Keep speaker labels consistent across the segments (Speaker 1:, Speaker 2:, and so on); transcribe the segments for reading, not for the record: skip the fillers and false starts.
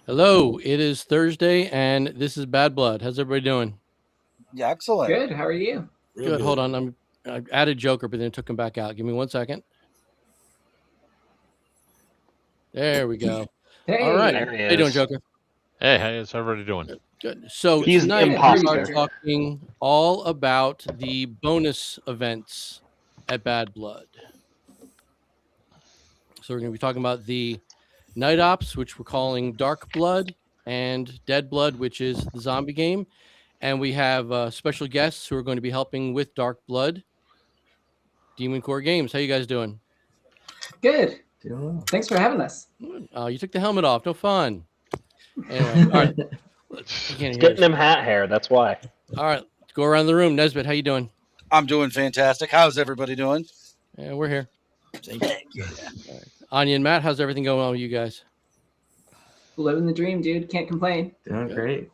Speaker 1: Hello, it is Thursday, and this is Bad Blood. How's everybody doing?
Speaker 2: Yeah, excellent.
Speaker 3: Good. How are you?
Speaker 4: Real
Speaker 1: Good. Hold
Speaker 4: good.
Speaker 1: on, I added Joker, but then took him back out. Give me 1 second. There we go. All right.
Speaker 3: Hey.
Speaker 5: There he
Speaker 1: How you doing,
Speaker 5: is.
Speaker 1: Joker?
Speaker 4: Hey, how's everybody doing?
Speaker 1: Good. So
Speaker 5: He's the
Speaker 1: tonight we are
Speaker 5: imposter.
Speaker 1: talking all about the bonus events at Bad Blood. So we're going to be talking about the Night Ops, which we're calling Dark Blood, and Dead Blood, which is the zombie game. And we have special guests who are going to be helping with Dark Blood. Demon Core Games. How you guys doing?
Speaker 3: Good. Thanks for having us.
Speaker 1: You took the helmet off. No fun. Anyway, all right. You can't hear
Speaker 5: Getting
Speaker 1: us.
Speaker 5: him hat hair. That's why.
Speaker 1: All right, let's go around the room. Nesbitt, how you doing?
Speaker 2: I'm doing fantastic. How's everybody doing?
Speaker 1: Yeah, we're here.
Speaker 4: Thank you.
Speaker 1: Anya and Matt, how's everything going on with you guys?
Speaker 3: Living the dream, dude. Can't complain.
Speaker 6: Doing great.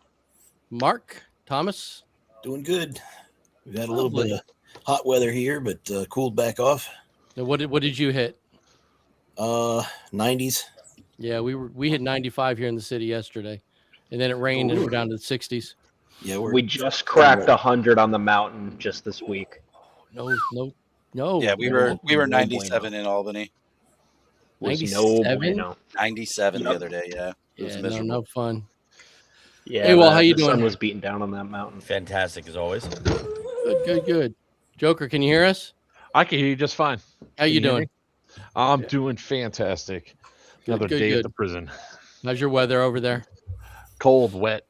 Speaker 1: Mark, Thomas,
Speaker 4: Doing good. We've had a little
Speaker 1: Lovely.
Speaker 4: bit of hot weather here, but cooled back off.
Speaker 1: now what did you hit?
Speaker 4: 90s.
Speaker 1: Yeah, we hit 95 here in the city yesterday, and then it rained and we're down to the 60s.
Speaker 4: Yeah,
Speaker 5: We just cracked 100 on the mountain just this week.
Speaker 1: No.
Speaker 2: Yeah, we were 97 in Albany.
Speaker 5: Was
Speaker 1: 97?
Speaker 5: no bueno.
Speaker 2: 97 the other day. Yeah, it was
Speaker 1: Yeah,
Speaker 2: miserable.
Speaker 1: no fun.
Speaker 5: Yeah.
Speaker 1: Hey, well, how you
Speaker 5: the sun
Speaker 1: doing?
Speaker 5: was beating down on that mountain.
Speaker 7: Fantastic as always.
Speaker 1: Good. Joker, can you hear us?
Speaker 8: I can hear you just fine.
Speaker 1: How you
Speaker 8: Can hear
Speaker 1: doing?
Speaker 8: me? I'm doing fantastic. Another day at the prison.
Speaker 1: How's your weather over there?
Speaker 8: Cold, wet.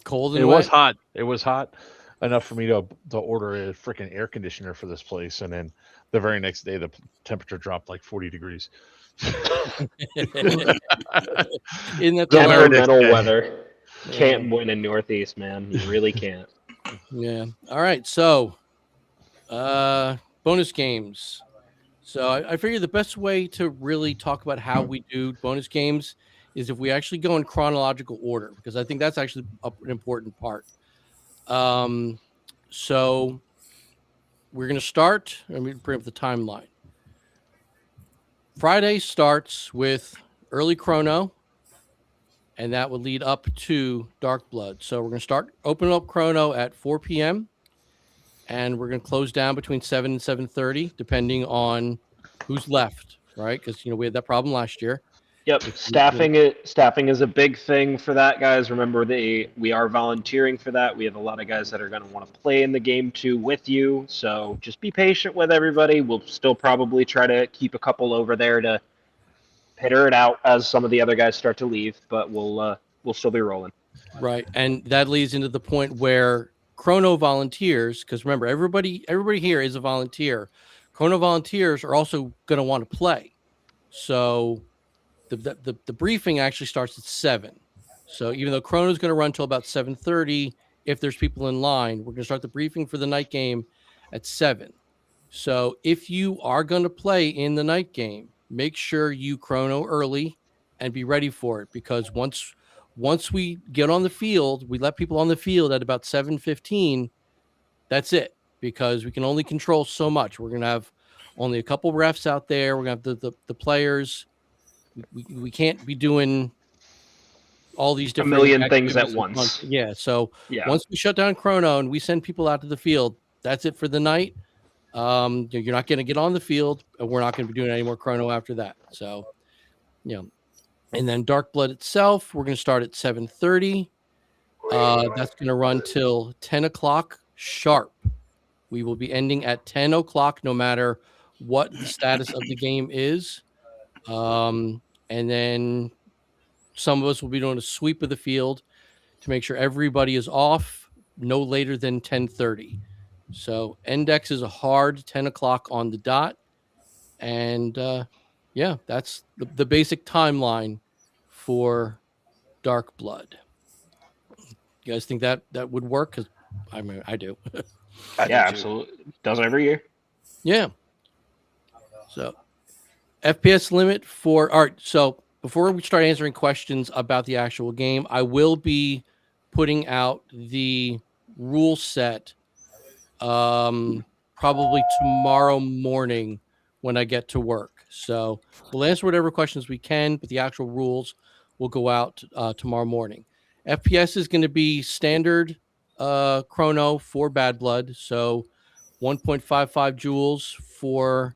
Speaker 1: Cold and
Speaker 8: It
Speaker 1: wet?
Speaker 8: was hot. It was hot enough for me to order a freaking air conditioner for this place, and then the very next day the temperature dropped like 40 degrees.
Speaker 1: Isn't that the
Speaker 8: Don't
Speaker 1: way?
Speaker 8: matter.
Speaker 5: Temperamental
Speaker 8: day.
Speaker 5: weather. Can't win in Northeast, man. You really can't.
Speaker 1: Yeah. All right. So, bonus games. So I figure the best way to really talk about how we do bonus games is if we actually go in chronological order, because I think that's actually an important part. So we're going to start. Let me bring up the timeline. Friday starts with early chrono, and that would lead up to Dark Blood. So we're going to open up chrono at 4 p.m. and we're going to close down between 7 and 7:30, depending on who's left, right? Because we had that problem last year.
Speaker 5: Yep. Staffing is a big thing for that, guys. Remember, we are volunteering for that. We have a lot of guys that are going to want to play in the game too with you. So just be patient with everybody. We'll still probably try to keep a couple over there to hitter it out as some of the other guys start to leave, but we'll still be rolling.
Speaker 1: Right, and that leads into the point where chrono volunteers, because remember, everybody here is a volunteer. Chrono volunteers are also going to want to play. So the briefing actually starts at 7. So even though chrono is going to run till about 7:30, if there's people in line, we're going to start the briefing for the night game at 7. So if you are going to play in the night game, make sure you chrono early and be ready for it, because once we get on the field, we let people on the field at about 7:15. That's it, because we can only control so much. We're going to have only a couple refs out there. We're going to have the players. We can't be doing all these different
Speaker 5: million things at
Speaker 1: activities
Speaker 5: once.
Speaker 1: Yeah. So
Speaker 5: Yeah.
Speaker 1: once we shut down chrono and we send people out to the field, that's it for the night. You're not going to get on the field, and we're not going to be doing any more chrono after that. So, and then Dark Blood itself, we're going to start at 7:30. That's going to run till 10 o'clock sharp. We will be ending at 10 o'clock, no matter what the status of the game is. And then some of us will be doing a sweep of the field to make sure everybody is off no later than 10:30. So index is a hard 10 o'clock on the dot. And that's the basic timeline for Dark Blood. You guys think that would work? Because I mean, I do.
Speaker 5: Yeah, absolutely. Does every year.
Speaker 1: Yeah. So FPS limit for all right. So before we start answering questions about the actual game, I will be putting out the rule set probably tomorrow morning when I get to work. So we'll answer whatever questions we can, but the actual rules will go out tomorrow morning. FPS is going to be standard chrono for Bad Blood, so 1.55 joules for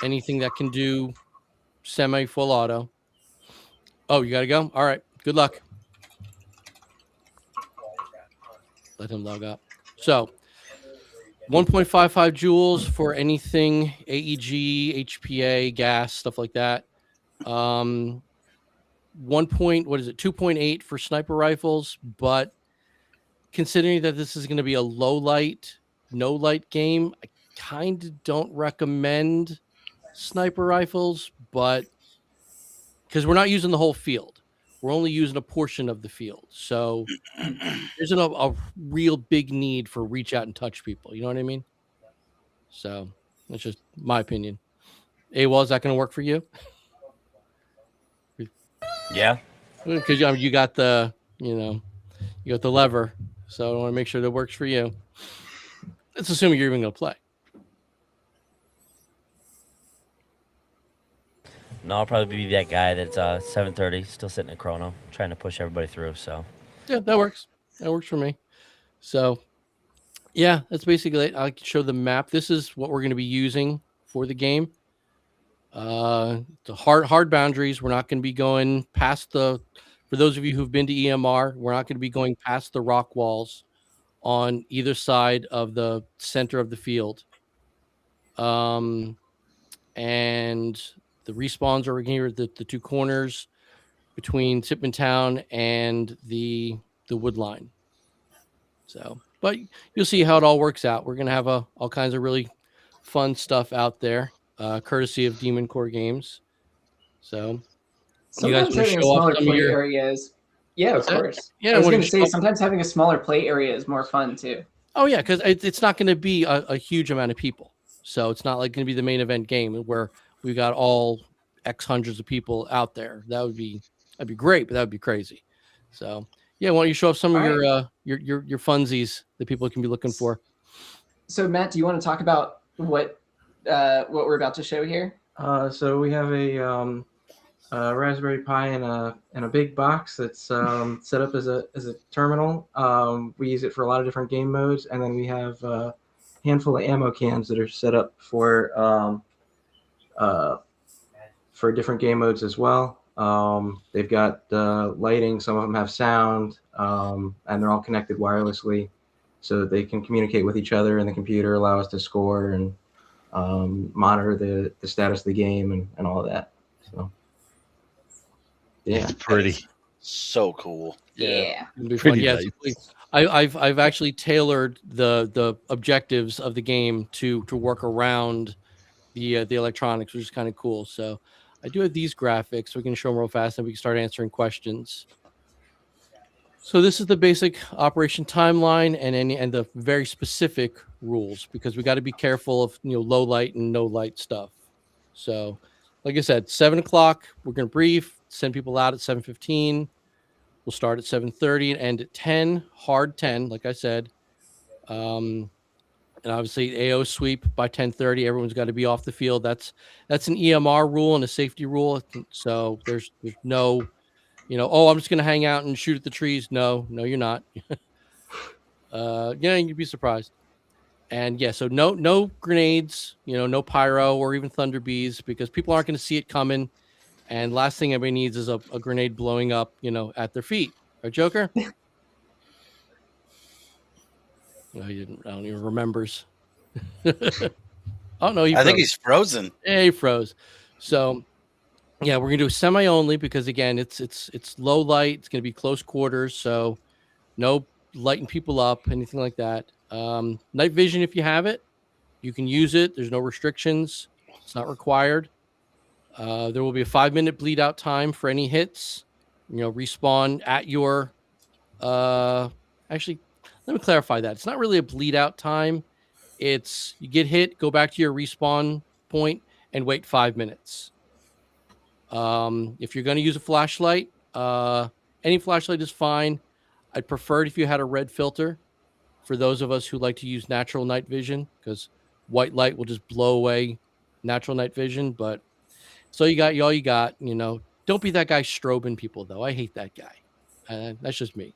Speaker 1: anything that can do semi full auto. Oh, you got to go? All right. Good luck. Let him log up. So 1.55 joules for anything AEG, HPA, gas, stuff like that. 2.8 for sniper rifles, but considering that this is going to be a low light, no light game, I kind of don't recommend sniper rifles, but because we're not using the whole field, we're only using a portion of the field. So there's a real big need for reach out and touch people. You know what I mean? So that's just my opinion. AWOL, is that going to work for you?
Speaker 6: Yeah.
Speaker 1: Because you got the, you got the lever. So I want to make sure that works for you. Let's assume you're even going to play.
Speaker 6: No, I'll probably be that guy that's 7:30, still sitting at chrono, trying to push everybody through. So
Speaker 1: yeah, that works. That works for me. So yeah, that's basically it. I can show the map. This is what we're going to be using for the game. The hard boundaries. We're not going to be going past for those of you who've been to EMR, we're not going to be going past the rock walls on either side of the center of the field. And the respawns are here at the two corners between Sipman Town and the wood line. So, but you'll see how it all works out. We're going to have all kinds of really fun stuff out there, courtesy of Demon Core Games. So,
Speaker 3: sometimes having a smaller play area is, yeah, of course.
Speaker 1: Yeah,
Speaker 3: I was going to say sometimes having a smaller play area is more fun too.
Speaker 1: Oh yeah, because it's not going to be a huge amount of people, so it's not like going to be the main event game where we got all X hundreds of people out there. That'd be great, but that would be crazy. So yeah, why don't you show off some of your funsies that people can be looking for?
Speaker 3: So Matt, do you want to talk about what we're about to show here?
Speaker 7: So we have a Raspberry Pi in a big box that's set up as a terminal. We use it for a lot of different game modes, and then we have a handful of ammo cans that are set up for different game modes as well. They've got lighting. Some of them have sound, and they're all connected wirelessly, so that they can communicate with each other, and the computer allow us to score and monitor the status of the game and all of that. So. Yeah,
Speaker 8: it's pretty.
Speaker 2: So cool.
Speaker 3: Yeah.
Speaker 1: It'll be fun. Yes, I've actually tailored the objectives of the game to work around the electronics, which is kind of cool. So I do have these graphics, so we can show them real fast, and we can start answering questions. So this is the basic operation timeline and the very specific rules, because we got to be careful of low light and no light stuff. So, like I said, 7 o'clock, we're going to brief, send people out at 7:15. We'll start at 7:30 and end at 10, hard 10, like I said. And obviously AO sweep by 10:30. Everyone's got to be off the field. That's an EMR rule and a safety rule. So there's no, I'm just going to hang out and shoot at the trees. No, you're not. You'd be surprised. And yeah, so no grenades, no pyro or even thunder bees, because people aren't going to see it coming. And last thing everybody needs is a grenade blowing up, at their feet. Right, Joker? No, he didn't. I don't even remembers. Oh no,
Speaker 2: I think he's frozen.
Speaker 1: Yeah, he froze. So yeah, we're gonna do a semi only because again, it's low light. It's gonna be close quarters, so no lighting people up, anything like that. Night vision, if you have it, you can use it. There's no restrictions. It's not required. There will be a 5-minute bleed out time for any hits. Respawn at your. Actually, let me clarify that. It's not really a bleed out time. It's you get hit, go back to your respawn point, and wait 5 minutes. If you're going to use a flashlight, any flashlight is fine. I'd prefer it if you had a red filter for those of us who like to use natural night vision, because white light will just blow away natural night vision. But so all you got, Don't be that guy strobing people, though. I hate that guy. That's just me.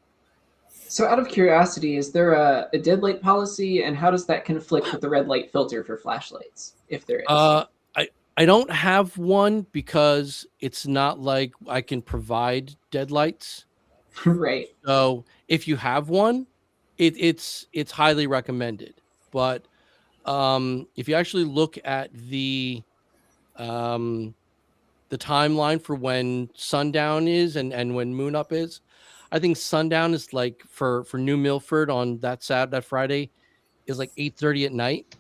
Speaker 3: So out of curiosity, is there a dead light policy, and how does that conflict with the red light filter for flashlights, if there is?
Speaker 1: I don't have one because it's not like I can provide deadlights.
Speaker 3: Right.
Speaker 1: So if you have one, it's highly recommended. But if you actually look at the timeline for when sundown is and when moon up is, I think sundown is like for New Milford on that Friday is like 8:30 at night.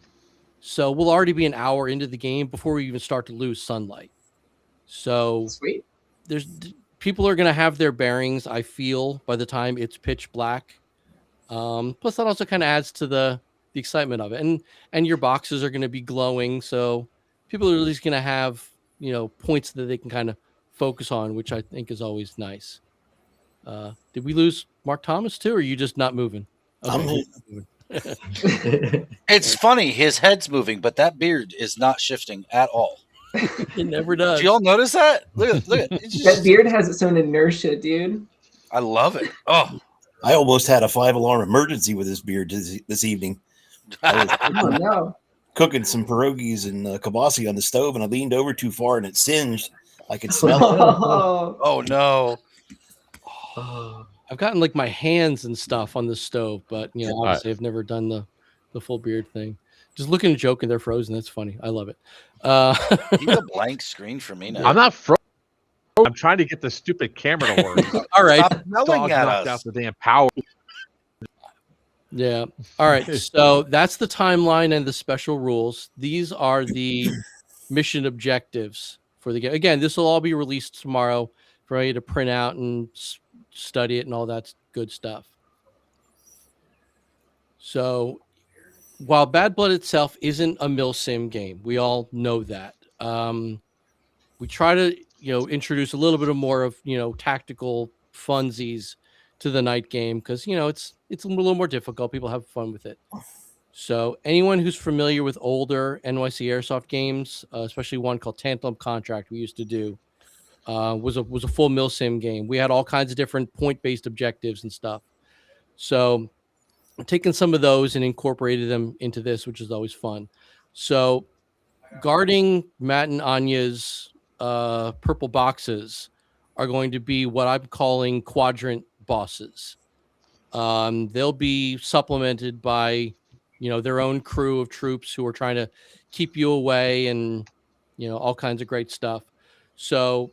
Speaker 1: So we'll already be an hour into the game before we even start to lose sunlight. So
Speaker 3: Sweet.
Speaker 1: People are going to have their bearings, I feel, by the time it's pitch black. Plus that also kind of adds to the excitement of it. And your boxes are going to be glowing. So people are at least going to have, points that they can kind of focus on, which I think is always nice. Did we lose Mark Thomas too, or are you just not moving? Okay.
Speaker 2: It's funny. His head's moving, but that beard is not shifting at all.
Speaker 1: It never does.
Speaker 2: Did y'all notice that? Look at
Speaker 3: That beard has its own inertia, dude.
Speaker 2: I love it. Oh,
Speaker 4: I almost had a 5-alarm emergency with this beard this evening. I was
Speaker 3: Oh no.
Speaker 4: cooking some pierogies and kibasi on the stove, and I leaned over too far, and it singed. I could smell it.
Speaker 3: Oh,
Speaker 2: oh no.
Speaker 1: I've gotten like my hands and stuff on the stove, but obviously I've never done the full beard thing. Just looking and joking, they're frozen. That's funny. I love it.
Speaker 2: Leave a blank screen for me now.
Speaker 8: I'm not frozen. I'm trying to get the stupid camera to work.
Speaker 1: All right.
Speaker 2: Stop yelling
Speaker 8: Dog
Speaker 2: at
Speaker 8: knocked
Speaker 2: us.
Speaker 8: out the damn power.
Speaker 1: Yeah. All right. So that's the timeline and the special rules. These are the mission objectives for the game. Again, this will all be released tomorrow for you to print out and study it and all that good stuff. So while Bad Blood itself isn't a milsim game, we all know that. We try to, introduce a little bit more of, tactical funsies to the night game because, it's a little more difficult. People have fun with it. So anyone who's familiar with older NYC Airsoft games, especially one called Tantalum Contract we used to do, was a full milsim game. We had all kinds of different point-based objectives and stuff. So I'm taking some of those and incorporated them into this, which is always fun. So guarding Matt and Anya's purple boxes are going to be what I'm calling quadrant bosses. They'll be supplemented by, their own crew of troops who are trying to keep you away and, all kinds of great stuff. So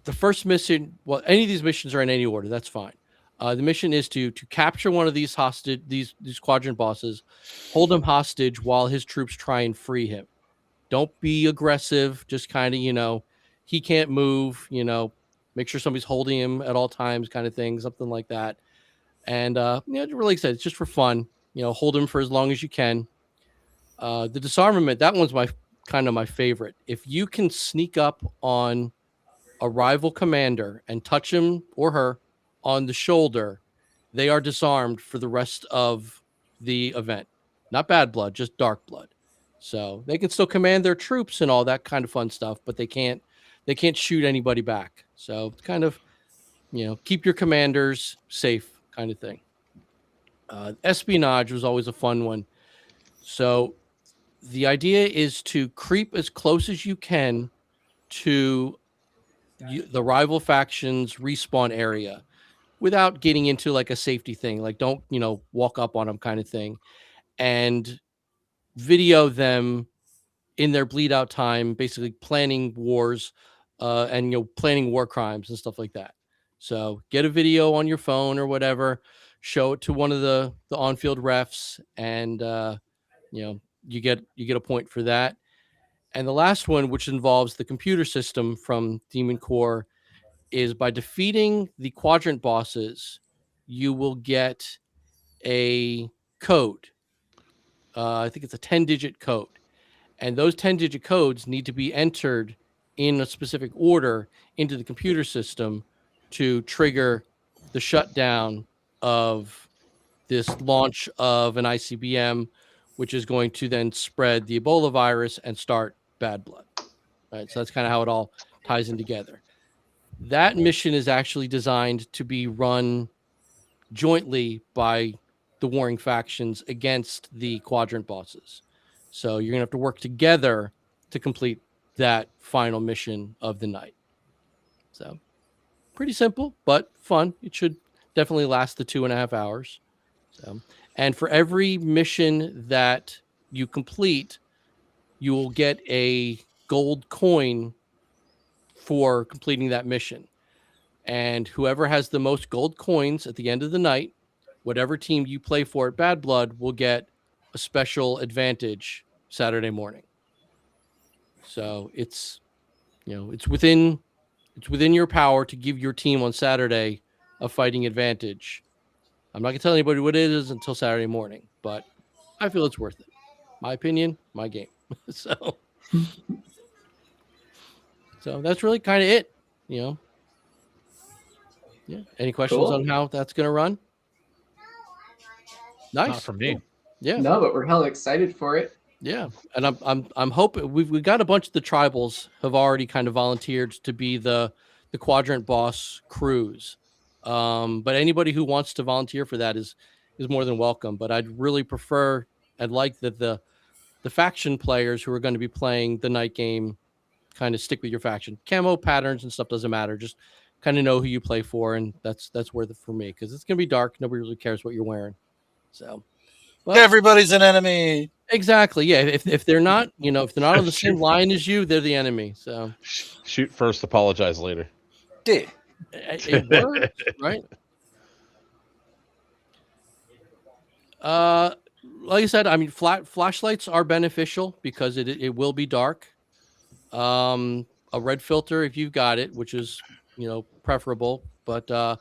Speaker 1: the first mission, well, any of these missions are in any order. That's fine. The mission is to capture one of these hostage, these quadrant bosses, hold him hostage while his troops try and free him. Don't be aggressive. Just kind of, he can't move, make sure somebody's holding him at all times kind of thing, something like that. And, really excited. It's just for fun, hold him for as long as you can. The disarmament, that one's my favorite. If you can sneak up on a rival commander and touch him or her on the shoulder, they are disarmed for the rest of the event. Not Bad Blood, just Dark Blood. So they can still command their troops and all that kind of fun stuff, but they can't shoot anybody back. So it's kind of, keep your commanders safe kind of thing. Espionage was always a fun one. So the idea is to creep as close as you can to the rival faction's respawn area without getting into like a safety thing. Like don't, walk up on them kind of thing, and video them in their bleed out time, basically planning wars and, planning war crimes and stuff like that. So get a video on your phone or whatever, show it to one of the on-field refs, and, you get a point for that. And the last one, which involves the computer system from Demon Core, is by defeating the quadrant bosses, you will get a code. I think it's a 10-digit code. And those 10-digit codes need to be entered in a specific order into the computer system to trigger the shutdown of this launch of an ICBM, which is going to then spread the Ebola virus and start Bad Blood. Right, so that's kind of how it all ties in together. That mission is actually designed to be run jointly by the warring factions against the quadrant bosses. So you're gonna have to work together to complete that final mission of the night. So pretty simple, but fun. It should definitely last the 2.5 hours. So, and for every mission that you complete, you will get a gold coin for completing that mission. And whoever has the most gold coins at the end of the night, whatever team you play for at Bad Blood will get a special advantage Saturday morning. So it's within your power to give your team on Saturday a fighting advantage. I'm not gonna tell anybody what it is until Saturday morning, but I feel it's worth it. My opinion, my game. So that's really kind of it, Yeah. Any questions
Speaker 3: Cool.
Speaker 1: on how that's gonna run? Nice.
Speaker 8: Not from me.
Speaker 1: Yeah.
Speaker 3: No, but we're hella excited for it.
Speaker 1: Yeah, and I'm hoping we've got a bunch of the tribals have already kind of volunteered to be the quadrant boss crews. But anybody who wants to volunteer for that is more than welcome. But I'd like that the faction players who are going to be playing the night game kind of stick with your faction. Camo patterns and stuff doesn't matter. Just kind of know who you play for, and that's worth it for me because it's gonna be dark. Nobody really cares what you're wearing. So
Speaker 2: Everybody's an enemy.
Speaker 1: exactly, yeah. If they're not, if they're not on the same line as you, they're the enemy. So
Speaker 8: Shoot first, apologize later.
Speaker 2: Yeah.
Speaker 1: it works, right? Like I said, I mean, flashlights are beneficial because it will be dark. A red filter if you've got it, which is preferable, but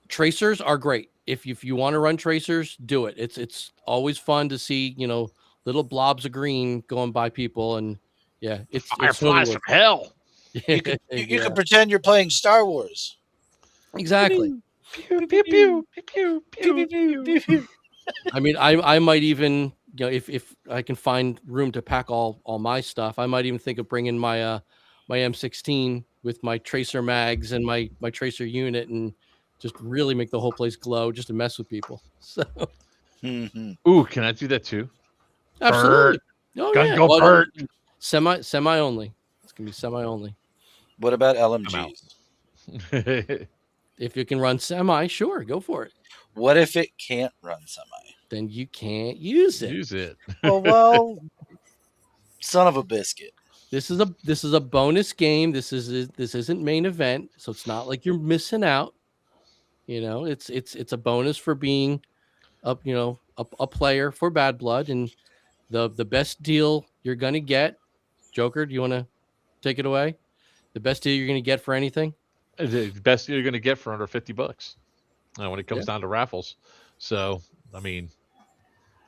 Speaker 1: tracers are great. If you want to run tracers, do it. It's always fun to see little blobs of green going by people, and yeah, it's
Speaker 8: Fireflies
Speaker 1: totally
Speaker 8: from hell.
Speaker 2: You can pretend you're playing Star Wars.
Speaker 1: exactly.
Speaker 8: Pew, pew, pew, pew, pew, pew, pew.
Speaker 1: I mean, I might even if I can find room to pack all my stuff, I might even think of bringing my my M16 with my tracer mags and my tracer unit and just really make the whole place glow just to mess with people. So
Speaker 8: Ooh, can I do that too?
Speaker 1: absolutely. Oh,
Speaker 8: Gun
Speaker 1: yeah.
Speaker 8: go
Speaker 1: Well,
Speaker 8: Bert.
Speaker 1: Semi only. It's gonna be semi only.
Speaker 2: What about
Speaker 8: out.
Speaker 2: LMGs?
Speaker 1: If you can run semi, sure, go for it.
Speaker 2: What if it can't run semi?
Speaker 1: Then you can't use it.
Speaker 8: Use it.
Speaker 2: Well, son of a biscuit.
Speaker 1: This is a bonus game. This isn't main event, so it's not like you're missing out. It's a bonus for being a player for Bad Blood, and the best deal you're gonna get. Joker, do you want to take it away? The best deal you're gonna get for anything?
Speaker 8: The best you're going to get for under $50 when it comes down to raffles. So, I mean,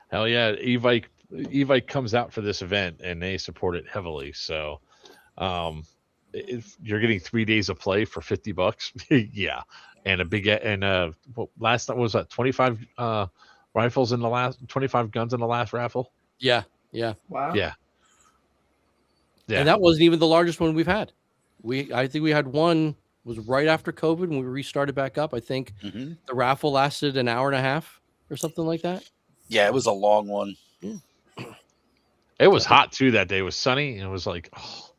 Speaker 8: hell yeah, Evike comes out for this event and they support it heavily. So, if you're getting 3 days of play for $50, yeah, and last time was that 25 rifles in the last 25 guns in the last raffle.
Speaker 1: Yeah.
Speaker 3: Wow.
Speaker 8: Yeah.
Speaker 1: And that wasn't even the largest one we've had. I think we had one was right after COVID when we restarted back up. I think the raffle lasted an hour and a half or something like that.
Speaker 2: Yeah, it was a long one.
Speaker 8: It was hot too that day. It was sunny and it was like, oh,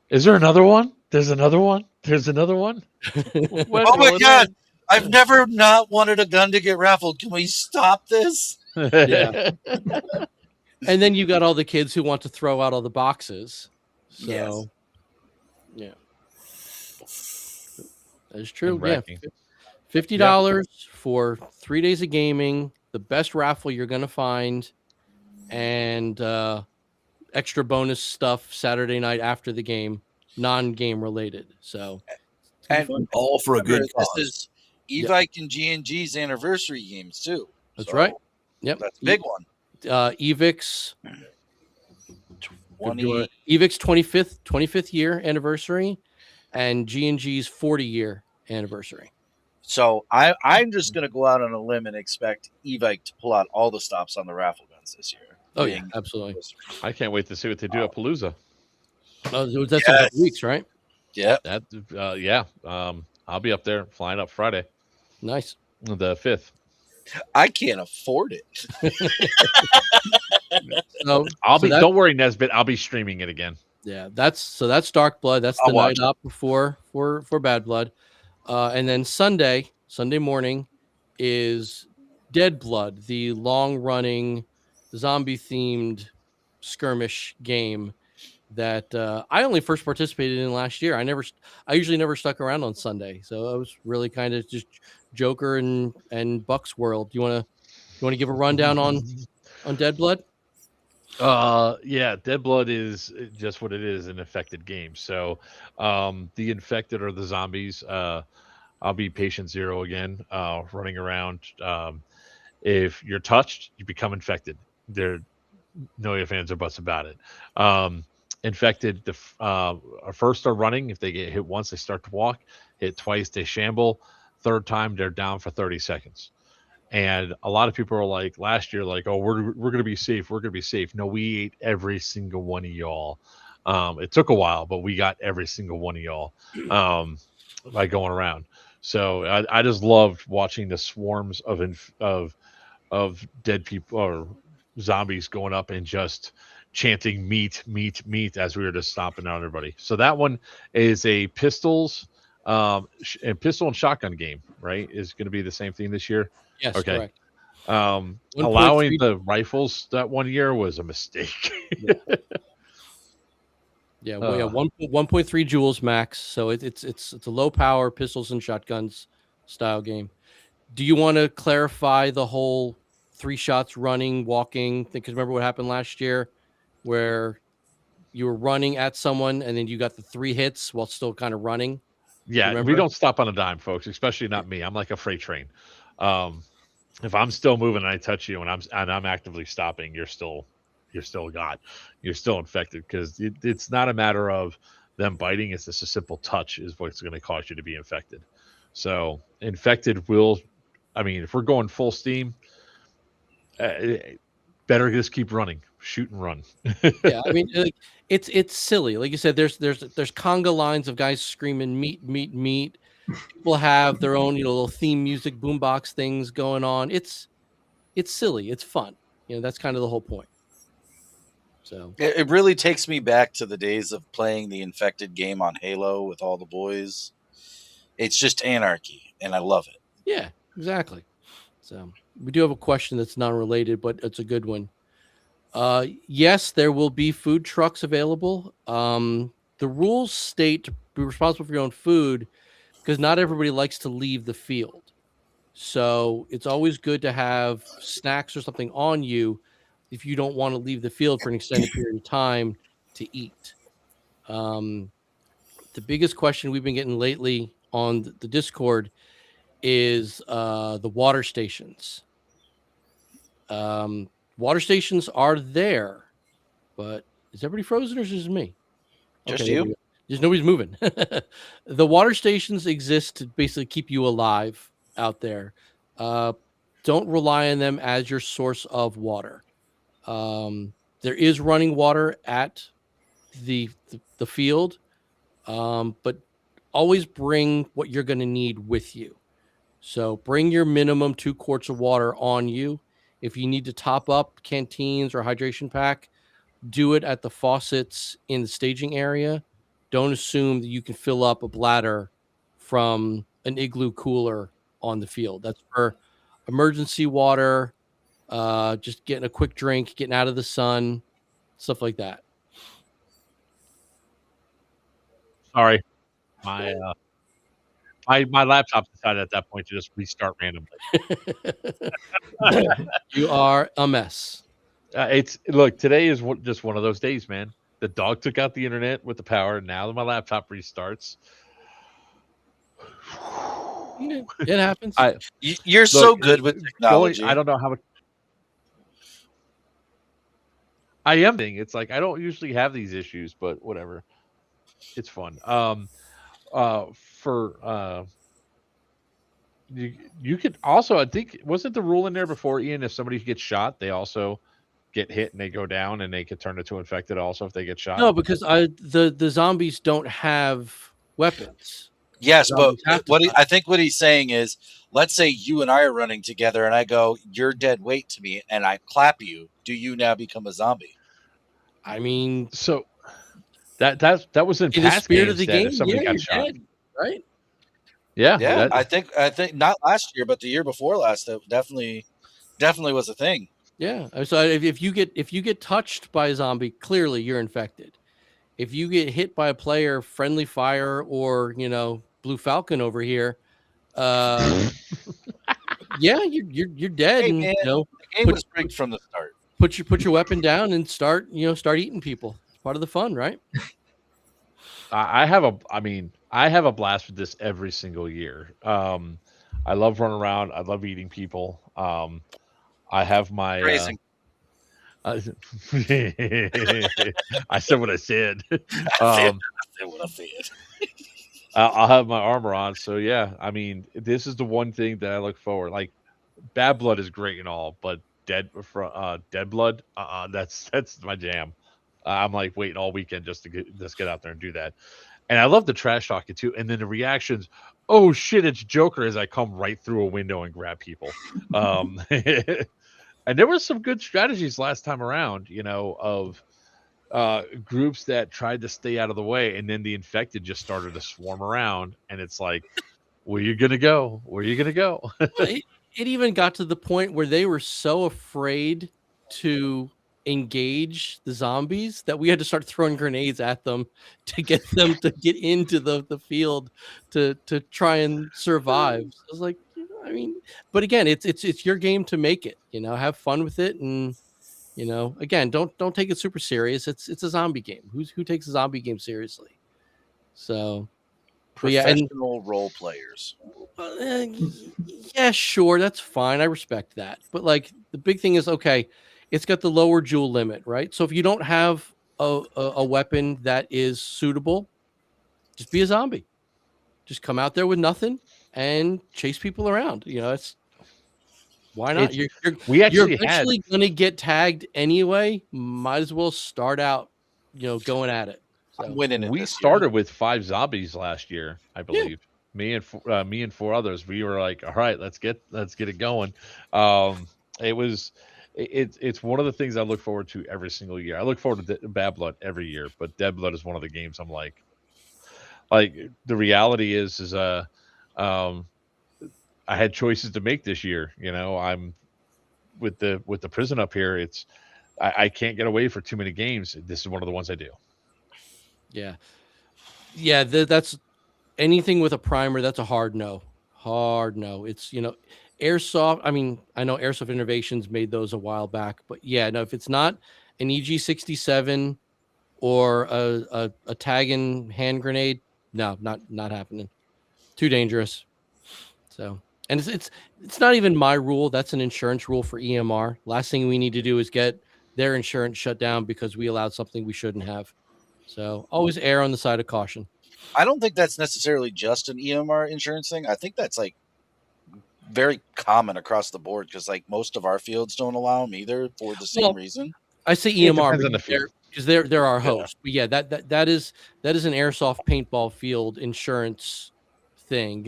Speaker 8: is there another one? There's another one. There's another one.
Speaker 2: Oh my God. I've never not wanted a gun to get raffled. Can we stop this?
Speaker 1: Yeah. And then you got all the kids who want to throw out all the boxes. So,
Speaker 2: Yes.
Speaker 1: yeah. That is true.
Speaker 8: And
Speaker 1: Yeah. $50 for 3 days of gaming, the best raffle you're going to find, and extra bonus stuff Saturday night after the game, non-game related. So, it's gonna be fun.
Speaker 4: All for a good
Speaker 2: This
Speaker 4: cause.
Speaker 2: is Evike and G&G's anniversary games too.
Speaker 1: That's
Speaker 2: So
Speaker 1: right. Yep.
Speaker 2: That's a big one.
Speaker 1: Evix
Speaker 2: 20.
Speaker 1: Evix 25th year anniversary and G&G's 40-year anniversary.
Speaker 2: So I'm just going to go out on a limb and expect Evike to pull out all the stops on the raffle guns this year.
Speaker 1: Oh yeah, absolutely.
Speaker 8: I can't wait to see what they do at Palooza.
Speaker 1: That's in a couple weeks, right?
Speaker 2: Yeah.
Speaker 8: That yeah. I'll be up there flying up Friday,
Speaker 1: Nice.
Speaker 8: the 5th.
Speaker 2: I can't afford it.
Speaker 1: So
Speaker 8: I'll
Speaker 1: so
Speaker 8: be.
Speaker 1: that-
Speaker 8: Don't worry, Nesbit. I'll be streaming it again.
Speaker 1: Yeah, that's Dark Blood. That's
Speaker 2: I'll
Speaker 1: the night
Speaker 2: watch
Speaker 1: up before for Bad Blood, and then Sunday morning is Dead Blood, the long running zombie themed skirmish game that I only first participated in last year. I usually never stuck around on Sunday, so I was really kind of just Joker and Buck's world. You want to give a rundown on Dead Blood?
Speaker 8: Yeah, Dead Blood is just what it is, an infected game. So the infected are the zombies. I'll be patient zero again, running around. If you're touched, you become infected. There no ifs, ands, or buts about it. Infected first are running. If they get hit once, they start to walk. Hit twice, they shamble. Third time, they're down for 30 seconds. And a lot of people are like last year, like, oh, we're gonna be safe. We're gonna be safe. No, we ate every single one of y'all. It took a while, but we got every single one of y'all by going around. So I just loved watching the swarms of dead people or zombies going up and just chanting meat, meat, meat as we were just stomping out everybody. So that one is a pistols and pistol and shotgun game, right? Is going to be the same thing this year.
Speaker 1: Yes,
Speaker 8: Okay.
Speaker 1: correct. 1.3
Speaker 8: Allowing the rifles that one year was a mistake.
Speaker 1: Yeah, well, yeah, 1.3 joules max. So it's a low power pistols and shotguns style game. Do you want to clarify the whole 3 shots running, walking? Because remember what happened last year, where you were running at someone and then you got the 3 hits while still kind of running.
Speaker 8: Yeah,
Speaker 1: Remember?
Speaker 8: we don't stop on a dime, folks. Especially not me. I'm like a freight train. If I'm still moving and I touch you and I'm actively stopping, you're still got. You're still infected because it's not a matter of them biting. It's just a simple touch is what's going to cause you to be infected. So infected will. I mean, if we're going full steam, better just keep running, shoot and run.
Speaker 1: Yeah, I mean, it's silly. Like you said, there's conga lines of guys screaming meat, meat, meat. People have their own little theme music boombox things going on. It's silly. It's fun. That's kind of the whole point. So
Speaker 2: It really takes me back to the days of playing the infected game on Halo with all the boys. It's just anarchy, and I love it.
Speaker 1: yeah, exactly. So we do have a question that's non-related, but it's a good one. Yes, there will be food trucks available. The rules state to be responsible for your own food because not everybody likes to leave the field. So it's always good to have snacks or something on you if you don't want to leave the field for an extended period of time to eat. The biggest question we've been getting lately on the Discord is the water stations. Water stations are there, but is everybody frozen or is it just me?
Speaker 2: Just
Speaker 1: there
Speaker 2: you?
Speaker 1: we go. Just nobody's moving. The water stations exist to basically keep you alive out there. Don't rely on them as your source of water. There is running water at the field, but always bring what you're going to need with you. So bring your minimum 2 quarts of water on you. If you need to top up canteens or hydration pack, do it at the faucets in the staging area. Don't assume that you can fill up a bladder from an igloo cooler on the field. That's for emergency water, just getting a quick drink, getting out of the sun, stuff like that.
Speaker 8: Sorry, my laptop decided at that point to just restart randomly.
Speaker 1: You are a mess.
Speaker 8: Today is just one of those days, man. The dog took out the internet with the power. Now my laptop restarts.
Speaker 1: It happens.
Speaker 2: You're so good with technology.
Speaker 8: I don't know how much. I am thinking it's like I don't usually have these issues, but whatever. It's fun. You could also, I think, wasn't the rule in there before, Ian, if somebody gets shot, they also get hit and they go down, and they could turn into infected also if they get shot?
Speaker 1: No, because the zombies don't have weapons.
Speaker 2: Yes, but
Speaker 1: Zombies have to
Speaker 2: what
Speaker 1: die.
Speaker 2: I think what he's saying is, let's say you and I are running together, and I go, "You're dead weight to me," and I clap you. Do you now become a zombie?
Speaker 1: I mean,
Speaker 8: So that was in
Speaker 1: in the
Speaker 8: past
Speaker 1: spirit of
Speaker 8: games
Speaker 1: the
Speaker 8: that
Speaker 1: game,
Speaker 8: if somebody
Speaker 1: yeah,
Speaker 8: got
Speaker 1: you're
Speaker 8: shot.
Speaker 1: dead, right?
Speaker 8: Yeah,
Speaker 2: Yeah,
Speaker 8: that-
Speaker 2: I think not last year, but the year before last, that definitely was a thing.
Speaker 1: Yeah. So if you get touched by a zombie, clearly you're infected. If you get hit by a player, friendly fire, or Blue Falcon over here, yeah, you're dead,
Speaker 2: Hey
Speaker 1: and
Speaker 2: man, the game
Speaker 1: put-
Speaker 2: was rigged from the start.
Speaker 1: put your weapon down and start eating people. It's part of the fun, right?
Speaker 8: I have a blast with this every single year. I love running around. I love eating people. I have my.
Speaker 2: Grazing.
Speaker 8: I said what I said.
Speaker 2: I said what I said.
Speaker 8: I'll have my armor on. So yeah, I mean, this is the one thing that I look forward. Like, Bad Blood is great and all, but Dead Blood, that's my jam. I'm like waiting all weekend just to get out there and do that. And I love the trash talking too. And then the reactions, oh shit, it's Joker, as I come right through a window and grab people. And there were some good strategies last time around, of groups that tried to stay out of the way, and then the infected just started to swarm around, and it's like, where you gonna go? Where you gonna go?
Speaker 1: it even got to the point where they were so afraid to engage the zombies that we had to start throwing grenades at them to get them to get into the field to try and survive. So I was like, I mean, but again, it's your game to make it. Have fun with it, and again, don't take it super serious. It's a zombie game. Who takes a zombie game seriously? So, but yeah, and
Speaker 2: Professional role players.
Speaker 1: yeah, sure, that's fine. I respect that. But like the big thing is, okay, it's got the lower jewel limit, right? So if you don't have a weapon that is suitable, just be a zombie. Just come out there with nothing and chase people around. It's why not? You're eventually going to get tagged anyway. Might as well start out, going at it. So,
Speaker 2: I'm winning it.
Speaker 8: We
Speaker 2: this
Speaker 8: started
Speaker 2: year.
Speaker 8: with 5 zombies last year, I believe. Me and 4 others. We were like, all right, let's get it going. It's one of the things I look forward to every single year. I look forward to Bad Blood every year, but Dead Blood is one of the games I'm like the reality is I had choices to make this year. I'm with the prison up here. I can't get away for too many games. This is one of the ones I do.
Speaker 1: Yeah. That's anything with a primer. That's a hard no. It's Airsoft. I mean, I know Airsoft Innovations made those a while back, but yeah, no. If it's not an EG67 or a tagging hand grenade, no, not happening. Too dangerous. So. And it's not even my rule. That's an insurance rule for EMR. Last thing we need to do is get their insurance shut down because we allowed something we shouldn't have. So always err on the side of caution.
Speaker 2: I don't think that's necessarily just an EMR insurance thing. I think that's like very common across the board because like most of our fields don't allow them either for the same reason.
Speaker 1: I say
Speaker 8: It
Speaker 1: EMR
Speaker 8: depends on the field.
Speaker 1: because they're our host. But yeah, that is an airsoft paintball field insurance thing.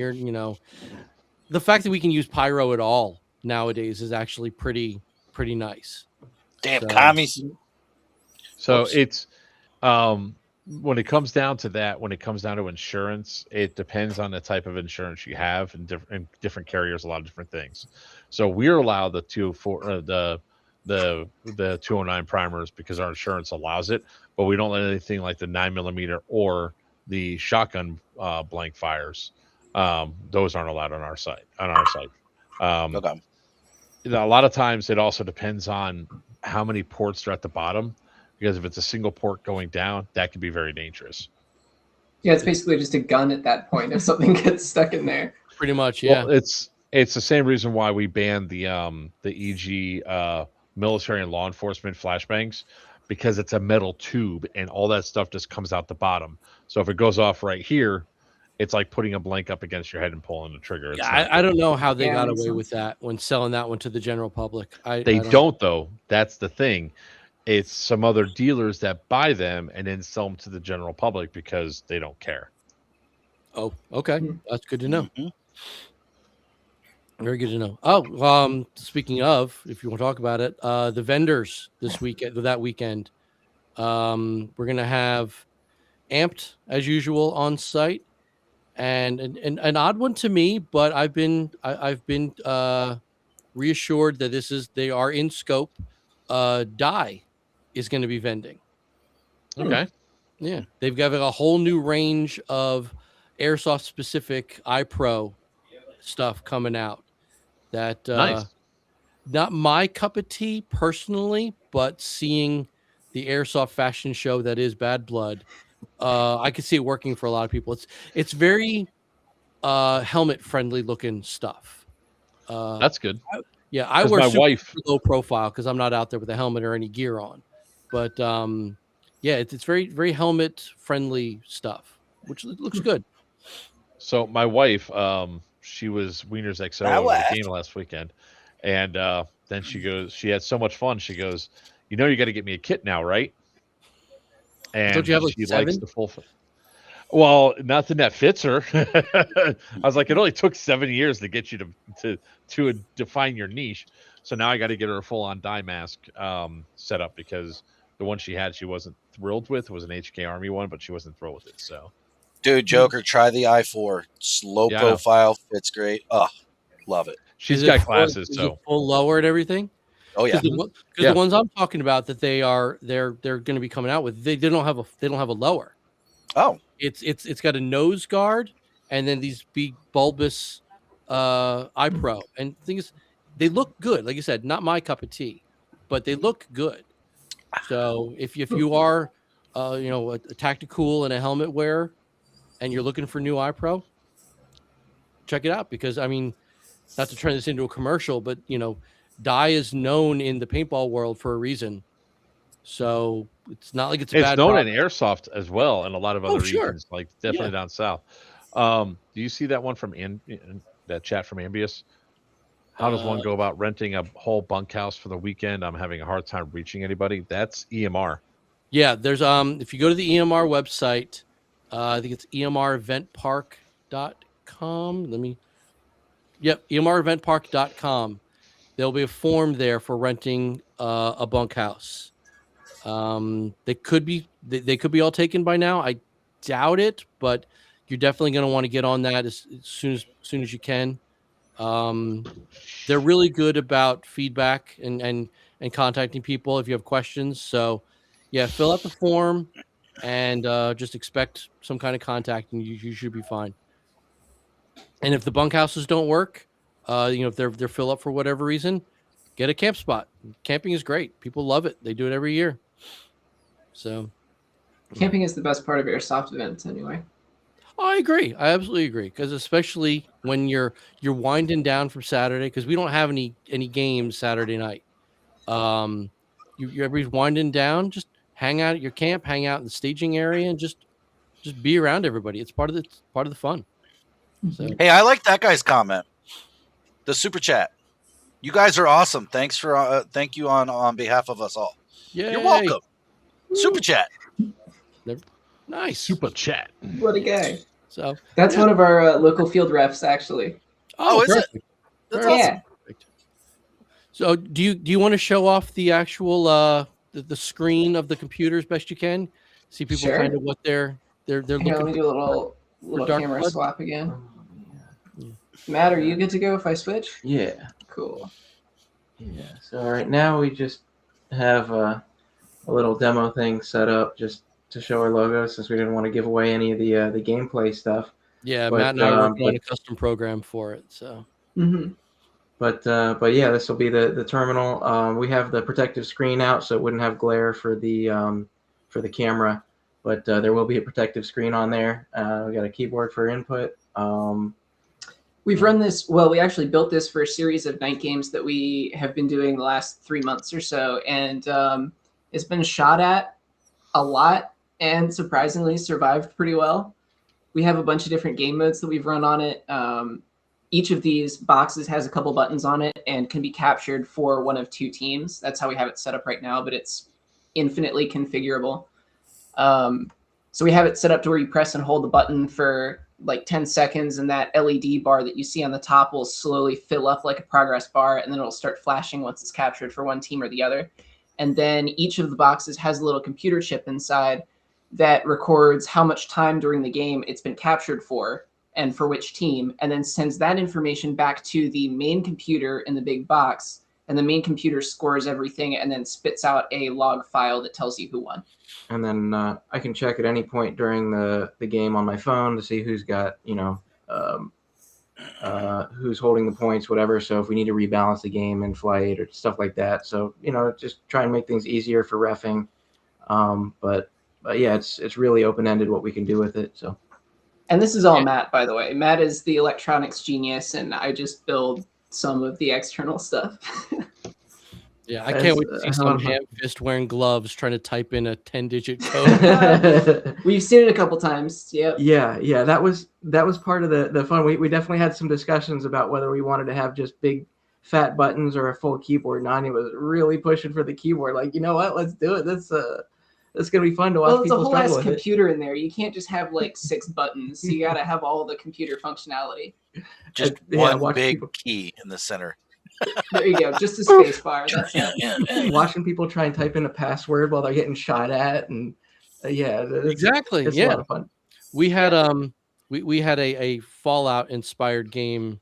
Speaker 1: The fact that we can use pyro at all nowadays is actually pretty nice.
Speaker 2: Damn
Speaker 1: So-
Speaker 2: commies.
Speaker 8: So
Speaker 1: Oops.
Speaker 8: it's when it comes down to that, when it comes down to insurance, it depends on the type of insurance you have, and different carriers, a lot of different things. So we're allowed the 209 primers because our insurance allows it, but we don't let anything like the 9mm or the shotgun blank fires. Those aren't allowed on our site.
Speaker 2: Okay.
Speaker 8: A lot of times it also depends on how many ports are at the bottom, because if it's a single port going down, that could be very dangerous.
Speaker 3: Yeah, it's basically just a gun at that point if something gets stuck in there.
Speaker 1: Pretty much, yeah.
Speaker 8: Well, it's the same reason why we banned the EG military and law enforcement flashbangs, because it's a metal tube and all that stuff just comes out the bottom. So if it goes off right here, it's like putting a blank up against your head and pulling the trigger. It's
Speaker 1: Yeah,
Speaker 8: not
Speaker 1: I
Speaker 8: good.
Speaker 1: don't know how they
Speaker 3: Yeah,
Speaker 1: got
Speaker 3: makes
Speaker 1: away with
Speaker 3: sense.
Speaker 1: that when selling that one to the general public.
Speaker 8: They don't though. That's the thing. It's some other dealers that buy them and then sell them to the general public because they don't care.
Speaker 1: Oh, okay.
Speaker 3: Hmm.
Speaker 1: That's good to know.
Speaker 2: Mhm.
Speaker 1: Very good to know. Oh, speaking of, if you want to talk about it, the vendors this weekend, that weekend, we're gonna have Amped as usual on site, and an odd one to me, but I've been reassured that they are in scope. Die is going to be vending.
Speaker 8: Okay.
Speaker 1: Yeah, they've got a whole new range of airsoft specific iPro stuff coming out. That
Speaker 8: Nice.
Speaker 1: not my cup of tea personally, but seeing the airsoft fashion show that is Bad Blood, I could see it working for a lot of people. It's very helmet friendly looking stuff.
Speaker 8: That's good.
Speaker 1: Yeah, I
Speaker 8: 'Cause
Speaker 1: wear
Speaker 8: my
Speaker 1: super
Speaker 8: wife-
Speaker 1: low profile because I'm not out there with a helmet or any gear on. But yeah, it's very very helmet friendly stuff, which looks good.
Speaker 8: So my wife, she was Wieners XO
Speaker 2: My
Speaker 8: at
Speaker 2: wife.
Speaker 8: the game last weekend, and then she goes, she had so much fun. She goes, you got to get me a kit now, right? And
Speaker 1: Don't you have, like,
Speaker 8: she
Speaker 1: 7?
Speaker 8: likes the full. Well, nothing that fits her. I was like, it only took 7 years to get you to define your niche. So now I got to get her a full on dye mask set up because the one she had, she wasn't thrilled with. It was an HK Army one, but she wasn't thrilled with it. So
Speaker 2: Dude, Joker, try the i4. Slow
Speaker 8: Yeah, I know.
Speaker 2: profile, fits great. Oh, love it.
Speaker 8: she's
Speaker 1: Is it
Speaker 8: got
Speaker 1: full-
Speaker 8: classes.
Speaker 1: is it
Speaker 8: So
Speaker 1: full lower and everything.
Speaker 2: Oh yeah.
Speaker 1: Because
Speaker 8: Yeah.
Speaker 1: the ones I'm talking about that they're going to be coming out with, they don't have a lower.
Speaker 2: Oh,
Speaker 1: It's got a nose guard and then these big bulbous iPro. And the thing is, they look good. Like I said, not my cup of tea, but they look good. So if you are a tactical and a helmet wearer and you're looking for new iPro, check it out because I mean, not to turn this into a commercial, but Dye is known in the paintball world for a reason. So it's not like it's a
Speaker 8: it's
Speaker 1: bad
Speaker 8: known
Speaker 1: product.
Speaker 8: in airsoft as well, and a lot of other
Speaker 1: sure.
Speaker 8: regions, like definitely down south. Do you see that one from that chat from Ambius? How does one go about renting a whole bunkhouse for the weekend? I'm having a hard time reaching anybody. That's EMR.
Speaker 1: Yeah, there's if you go to the EMR website, I think it's emreventpark.com. emreventpark.com. There'll be a form there for renting a bunkhouse. They could be all taken by now. I doubt it, but you're definitely going to want to get on that as soon as you can. They're really good about feedback and contacting people if you have questions. So yeah, fill out the form and just expect some kind of contact and you should be fine. And if the bunkhouses don't work, if they're fill up for whatever reason, get a camp spot. Camping is great. People love it. They do it every year. So
Speaker 3: Camping is the best part of airsoft events, anyway.
Speaker 1: I agree. I absolutely agree. Because especially when you're winding down from Saturday, because we don't have any games Saturday night. Everybody's winding down. Just hang out at your camp, hang out in the staging area, and just be around everybody. It's part of the fun. So
Speaker 2: hey, I like that guy's comment. The super chat. You guys are awesome. Thanks for thank you on behalf of us all.
Speaker 1: yeah,
Speaker 2: You're welcome. Super chat.
Speaker 1: Nice.
Speaker 8: Super chat.
Speaker 3: What a guy.
Speaker 1: So
Speaker 3: That's one of our local field refs, actually.
Speaker 2: Oh, is it?
Speaker 1: perfect.
Speaker 2: That's
Speaker 1: Perfect.
Speaker 2: awesome.
Speaker 3: Yeah.
Speaker 1: Perfect. So do you want to show off the actual the screen of the computer as best you can? See people
Speaker 3: Sure.
Speaker 1: kind of what they're
Speaker 3: Here, let me
Speaker 1: looking
Speaker 3: do a little
Speaker 1: dark
Speaker 3: camera
Speaker 1: blood?
Speaker 3: swap again. Matt, are you good to go if I switch?
Speaker 7: Yeah.
Speaker 3: Cool.
Speaker 7: Yeah. So right now we just have a little demo thing set up just to show our logo since we didn't want to give away any of the gameplay stuff.
Speaker 1: Yeah,
Speaker 7: But,
Speaker 1: Matt and I are working on
Speaker 7: but-
Speaker 1: a custom program for it. So
Speaker 3: Mm-hmm.
Speaker 7: But yeah, this will be the terminal. We have the protective screen out so it wouldn't have glare for the camera. But there will be a protective screen on there. We got a keyboard for input.
Speaker 3: We've run this, well, we actually built this for a series of night games that we have been doing the last 3 months or so. And it's been shot at a lot and surprisingly survived pretty well. we have a bunch of different game modes that we've run on it. Each of these boxes has a couple buttons on it and can be captured for one of 2 teams. That's how we have it set up right now, but it's infinitely configurable. So we have it set up to where you press and hold the button for like 10 seconds, and that LED bar that you see on the top will slowly fill up like a progress bar, and then it'll start flashing once it's captured for one team or the other. And then each of the boxes has a little computer chip inside that records how much time during the game it's been captured for and for which team, and then sends that information back to the main computer in the big box, and the main computer scores everything and then spits out a log file that tells you who won.
Speaker 7: And then I can check at any point during the game on my phone to see who's got, who's holding the points, whatever. So if we need to rebalance the game in flight or stuff like that. So, just try and make things easier for reffing. But yeah, it's really open-ended what we can do with it. So.
Speaker 3: And this is all Matt, by the way. Matt is the electronics genius, and I just build some of the external stuff.
Speaker 1: Yeah, I can't wait to see some ham fist wearing gloves trying to type in a 10-digit code.
Speaker 3: We've seen it a couple times. Yep.
Speaker 7: Yeah. That was part of the fun. We definitely had some discussions about whether we wanted to have just big fat buttons or a full keyboard. Nani was really pushing for the keyboard. Like, you know what? Let's do it. It's gonna be fun to watch.
Speaker 3: Well, it's a
Speaker 7: people
Speaker 3: whole ass
Speaker 7: struggle with
Speaker 3: computer in there. You can't just have like 6 buttons. You got to have all the computer functionality.
Speaker 2: Just one big key in the center.
Speaker 3: There you go. Just a space bar.
Speaker 7: Watching people try and type in a password while they're getting shot at, and
Speaker 1: exactly.
Speaker 7: It's
Speaker 1: yeah,
Speaker 7: a lot of fun.
Speaker 1: We had we had a Fallout inspired game.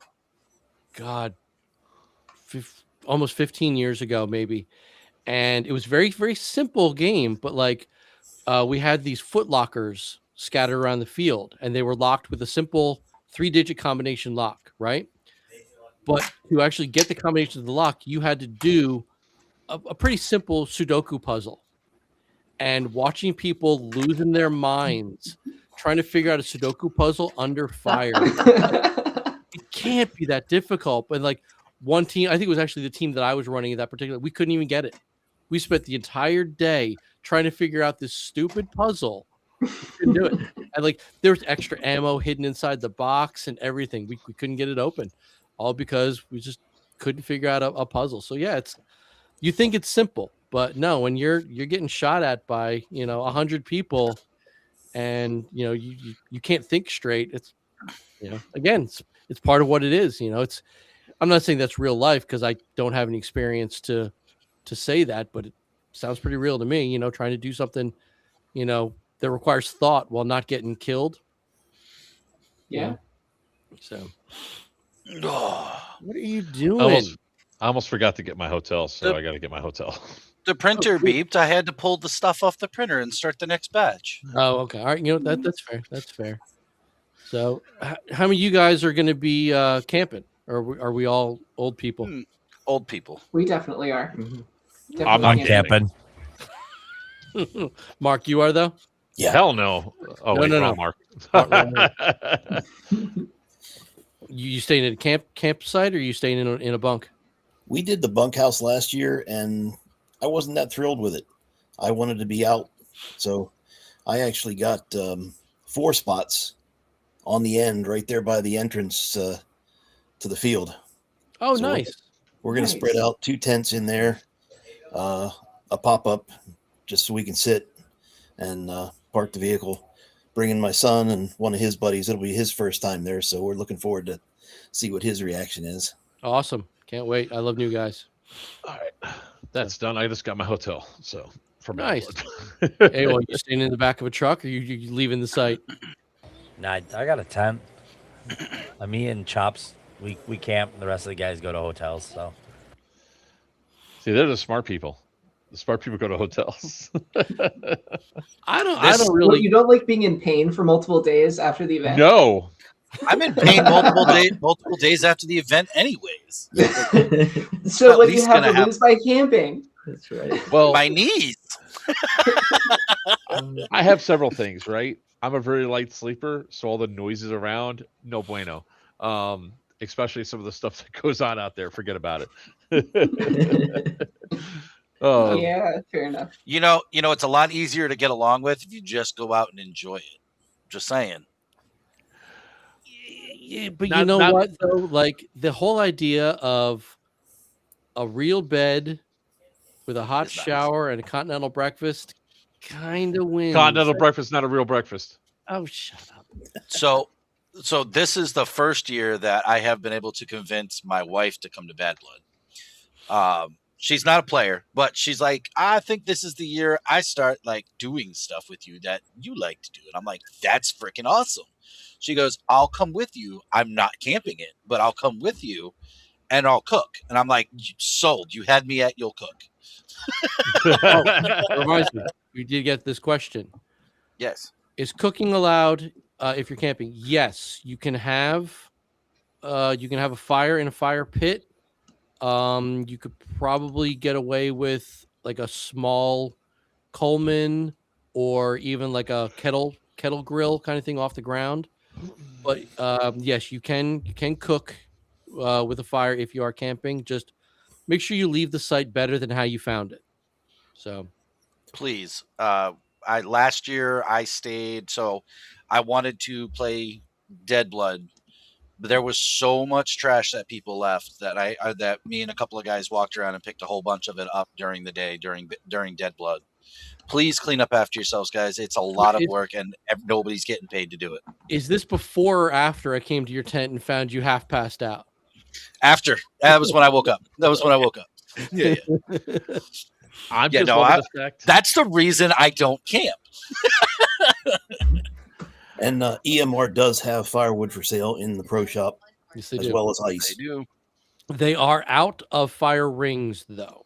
Speaker 1: God, almost 15 years ago, maybe. And it was very, very simple game, but like we had these foot lockers scattered around the field, and they were locked with a simple 3-digit combination lock, right? But to actually get the combination of the lock, you had to do a pretty simple Sudoku puzzle. And watching people losing their minds trying to figure out a Sudoku puzzle under fire, it can't be that difficult. But like one team, I think it was actually the team that I was running in that particular, we couldn't even get it. We spent the entire day trying to figure out this stupid puzzle. We couldn't do it. And like there was extra ammo hidden inside the box and everything. We couldn't get it open, all because we just couldn't figure out a puzzle. So yeah, you think it's simple, but no, when you're getting shot at by 100 people, and you can't think straight. It's again, it's part of what it is. It's. I'm not saying that's real life because I don't have any experience to say that, but it sounds pretty real to me, trying to do something, that requires thought while not getting killed.
Speaker 3: Yeah.
Speaker 1: So what are you doing?
Speaker 8: I almost forgot to get my hotel, so I got to get my hotel.
Speaker 2: The printer beeped. I had to pull the stuff off the printer and start the next batch.
Speaker 1: Oh, okay. All right. That's fair. That's fair. So how many of you guys are going to be camping? Or are we all old people?
Speaker 2: Old people.
Speaker 3: We definitely are.
Speaker 7: Mm-hmm.
Speaker 3: Definitely
Speaker 6: I'm not camping.
Speaker 1: Mark, you are though?
Speaker 4: Yeah.
Speaker 8: Hell no. Oh,
Speaker 1: No.
Speaker 8: Mark.
Speaker 1: You staying at a campsite, or are you staying in a bunk?
Speaker 4: We did the bunkhouse last year, and I wasn't that thrilled with it. I wanted to be out, so I actually got 4 spots on the end, right there by the entrance to the field.
Speaker 1: Oh,
Speaker 4: So
Speaker 1: nice.
Speaker 4: We're going to spread out 2 tents in there, a pop-up, just so we can sit and park the vehicle. Bring in my son and one of his buddies. It'll be his first time there, so we're looking forward to see what his reaction is.
Speaker 1: Awesome. Can't wait. I love new guys.
Speaker 8: All right. That's done. I just got my hotel. So for
Speaker 1: Nice.
Speaker 8: Maplewood.
Speaker 1: Hey, well, you staying in the back of a truck, or you leaving the site?
Speaker 6: Nah, I got a tent. Me and Chops, we camp. And the rest of the guys go to hotels. So
Speaker 8: See, they're the smart people. The smart people go to hotels.
Speaker 1: I don't really.
Speaker 3: What, you don't like being in pain for multiple days after the event?
Speaker 8: No.
Speaker 2: I'm in pain multiple days after the event, anyways.
Speaker 3: So
Speaker 2: At
Speaker 3: what do you
Speaker 2: least
Speaker 3: have
Speaker 2: gonna
Speaker 3: to lose by camping?
Speaker 7: That's right.
Speaker 8: Well,
Speaker 2: My knees.
Speaker 8: I have several things, right? I'm a very light sleeper, so all the noises around, no bueno. Especially some of the stuff that goes on out there. Forget about it.
Speaker 3: Yeah, fair enough.
Speaker 2: You know, it's a lot easier to get along with if you just go out and enjoy it. Just saying.
Speaker 1: Yeah, but you
Speaker 8: Not-
Speaker 1: know
Speaker 8: not-
Speaker 1: what though? Like the whole idea of a real bed with a hot
Speaker 2: It's nice.
Speaker 1: shower and a continental breakfast kind of wins.
Speaker 8: Continental breakfast, not a real breakfast.
Speaker 1: Oh, shut up.
Speaker 2: So this is the first year that I have been able to convince my wife to come to Bad Blood. She's not a player, but she's like, I think this is the year I start like doing stuff with you that you like to do. And I'm like, that's freaking awesome. She goes, I'll come with you. I'm not camping it, but I'll come with you and I'll cook. And I'm like, sold. You had me at you'll cook.
Speaker 1: That reminds me, we did get this question.
Speaker 2: Yes.
Speaker 1: Is cooking allowed if you're camping? Yes, you can have a fire in a fire pit. You could probably get away with like a small Coleman or even like a kettle grill kind of thing off the ground. But yes, you can cook with a fire if you are camping. Just make sure you leave the site better than how you found it. So
Speaker 2: Please. Last year I stayed, so I wanted to play Dead Blood, but there was so much trash that people left that that me and a couple of guys walked around and picked a whole bunch of it up during the day during Dead Blood. Please clean up after yourselves, guys. It's a lot of work, and nobody's getting paid to do it.
Speaker 1: is this before or after I came to your tent and found you half passed out?
Speaker 2: After that was when I woke up. Yeah.
Speaker 8: I'm
Speaker 2: Yeah,
Speaker 8: just
Speaker 2: no,
Speaker 8: loving the fact.
Speaker 2: That's the reason I don't camp.
Speaker 4: And EMR does have firewood for sale in the pro shop,
Speaker 1: Yes, they
Speaker 4: as
Speaker 1: do.
Speaker 4: well as
Speaker 2: I
Speaker 4: ice.
Speaker 2: do.
Speaker 1: They are out of fire rings, though.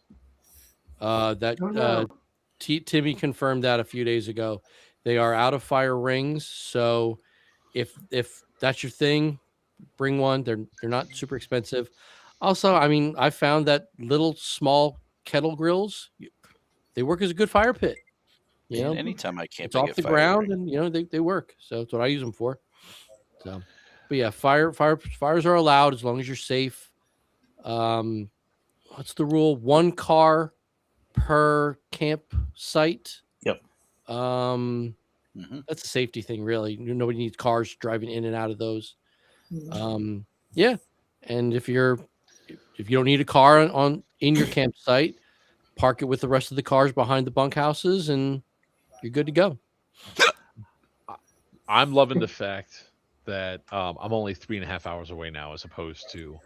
Speaker 1: Timmy confirmed that a few days ago. They are out of fire rings. So if that's your thing, bring one. They're not super expensive. Also, I mean, I found that little small kettle grills, they work as a good fire pit. You know,
Speaker 2: Anytime I camp,
Speaker 1: it's
Speaker 2: I
Speaker 1: off
Speaker 2: get
Speaker 1: the
Speaker 2: fire
Speaker 1: ground,
Speaker 2: ring.
Speaker 1: and you know they work. So that's what I use them for. So, but yeah, fires are allowed as long as you're safe. What's the rule? 1 car per campsite.
Speaker 4: Yep.
Speaker 2: Mhm.
Speaker 1: That's a safety thing, really. Nobody needs cars driving in and out of those. Yeah, and if you don't need a car in your campsite, park it with the rest of the cars behind the bunkhouses, and you're good to go.
Speaker 8: I'm loving the fact that I'm only 3.5 hours away now, as opposed to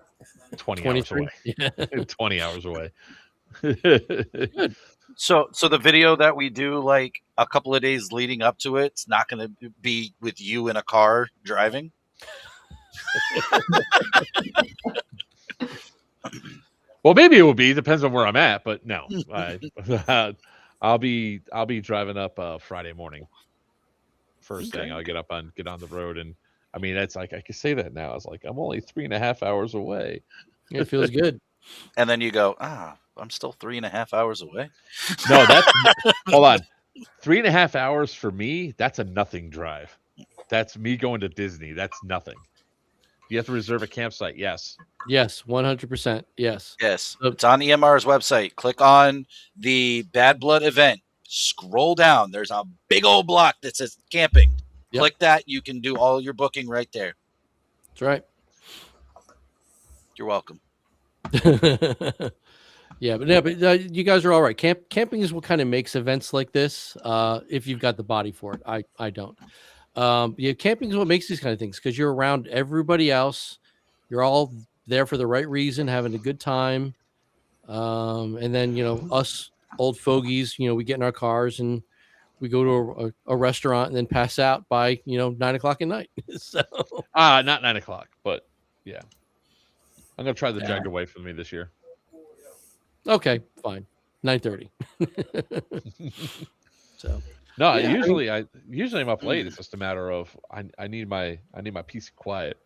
Speaker 8: 20 hours
Speaker 1: 23.
Speaker 8: away.
Speaker 1: Yeah.
Speaker 8: 20 hours away.
Speaker 2: So the video that we do like a couple of days leading up to it's not going to be with you in a car driving.
Speaker 8: Well, maybe it will be. Depends on where I'm at, but no. I'll be driving up Friday morning. First thing, I'll get on the road, and I mean that's like I can say that now. It's like I'm only 3.5 hours away.
Speaker 1: It feels good.
Speaker 2: And then you go, I'm still 3.5 hours away.
Speaker 8: No, that's hold on. 3.5 hours for me, that's a nothing drive. That's me going to Disney. That's nothing. You have to reserve a campsite. Yes.
Speaker 1: Yes, 100%. Yes.
Speaker 2: Yes, it's on EMR's website. Click on the Bad Blood event. Scroll down. There's a big old block that says camping.
Speaker 1: Yep.
Speaker 2: Click that. You can do all your booking right there.
Speaker 1: That's right.
Speaker 2: You're welcome.
Speaker 1: Yeah, but you guys are all right. Camping is what kind of makes events like this. If you've got the body for it, I don't. Yeah, camping is what makes these kind of things because you're around everybody else. You're all there for the right reason, having a good time. And then us old fogies, we get in our cars and we go to a restaurant and then pass out by 9:00 at night. So
Speaker 8: Not 9:00, but yeah, I'm gonna try the Jagged away from me this year.
Speaker 1: okay, fine, 9:30. So
Speaker 8: no,
Speaker 1: yeah,
Speaker 8: usually I'm up late. It's just a matter of I need my peace and quiet.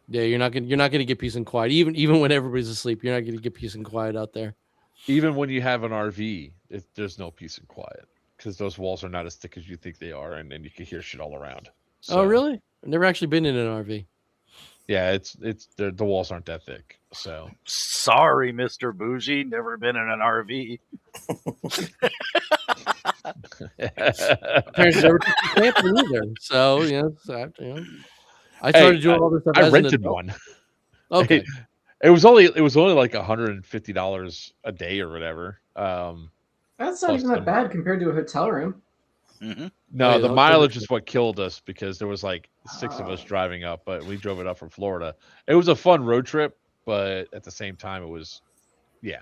Speaker 1: yeah, you're not gonna get peace and quiet even when everybody's asleep. You're not gonna get peace and quiet out there.
Speaker 8: Even when you have an RV, there's no peace and quiet because those walls are not as thick as you think they are, and you can hear shit all around.
Speaker 1: Oh, really? I've never actually been in an RV.
Speaker 8: Yeah, the walls aren't that thick. So
Speaker 2: Sorry, Mr. Bougie. Never been in an RV.
Speaker 1: Parents never took me camping either. So I started doing all this stuff.
Speaker 8: I
Speaker 1: as an
Speaker 8: rented
Speaker 1: adult.
Speaker 8: one.
Speaker 1: Okay.
Speaker 8: It was only like $150 a day or whatever.
Speaker 3: That's not
Speaker 8: Plus
Speaker 3: even that
Speaker 8: the-
Speaker 3: bad compared to a hotel room.
Speaker 2: Hmm.
Speaker 8: No,
Speaker 1: yeah,
Speaker 8: the
Speaker 1: the hotel
Speaker 8: mileage
Speaker 1: room.
Speaker 8: is what killed us because there was like 6 of us
Speaker 3: Oh.
Speaker 8: driving up, but we drove it up from Florida. It was a fun road trip, but at the same time, it was, yeah.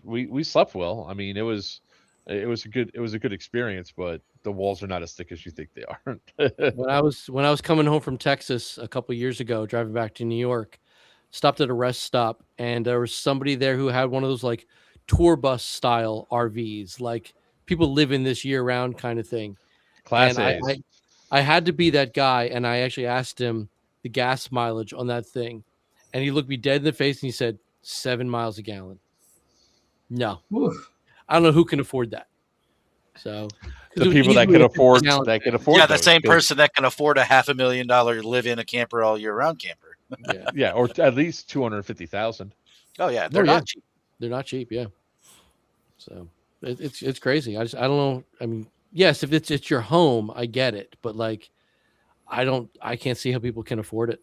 Speaker 8: We slept well. I mean, it was a good experience, but the walls are not as thick as you think they are.
Speaker 1: When I was coming home from Texas a couple years ago, driving back to New York, stopped at a rest stop, and there was somebody there who had one of those like tour bus style RVs, like people live in this year round kind of thing.
Speaker 8: Class
Speaker 1: And
Speaker 8: A's.
Speaker 1: I had to be that guy, and I actually asked him the gas mileage on that thing, and he looked me dead in the face and he said 7 miles a gallon. No,
Speaker 3: Oof.
Speaker 1: I don't know who can afford that. So 'cause
Speaker 8: The
Speaker 1: it was
Speaker 8: people that
Speaker 1: easily
Speaker 8: can
Speaker 1: a 50
Speaker 8: afford
Speaker 1: gallon thing.
Speaker 2: Yeah, the
Speaker 8: those,
Speaker 2: same
Speaker 8: 'cause-
Speaker 2: person that can afford a $500,000 live-in a camper all year round camper.
Speaker 1: Yeah,
Speaker 8: Yeah, or at least 250,000.
Speaker 2: Oh yeah, they're
Speaker 1: Oh, yeah.
Speaker 2: not cheap.
Speaker 1: they're not cheap. Yeah, so it's crazy. I don't know. I mean, yes, if it's your home, I get it, but like, I can't see how people can afford it.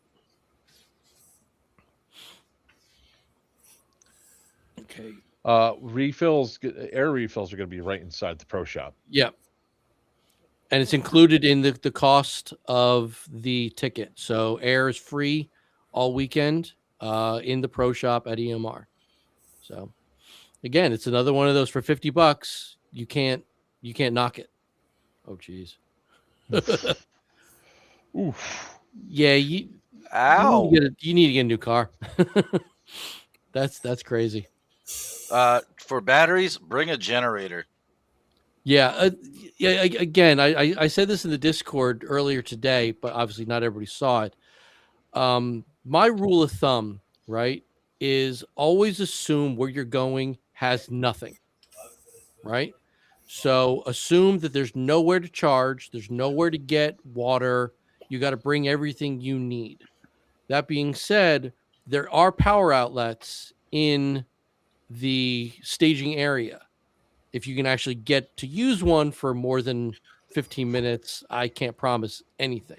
Speaker 1: Okay.
Speaker 8: Air refills are going to be right inside the pro shop.
Speaker 1: Yeah. And it's included in the cost of the ticket. So air is free all weekend in the pro shop at EMR. So again, it's another one of those for $50. You can't knock it. Oh geez.
Speaker 8: Oof.
Speaker 1: Yeah, you
Speaker 2: Ow.
Speaker 1: you need to get a new car. That's crazy.
Speaker 2: For batteries, bring a generator.
Speaker 1: Yeah, again, I said this in the Discord earlier today, but obviously not everybody saw it. My rule of thumb, right, is always assume where you're going has nothing, right? So assume that there's nowhere to charge, there's nowhere to get water. You got to bring everything you need. That being said, there are power outlets in the staging area. If you can actually get to use one for more than 15 minutes, I can't promise anything.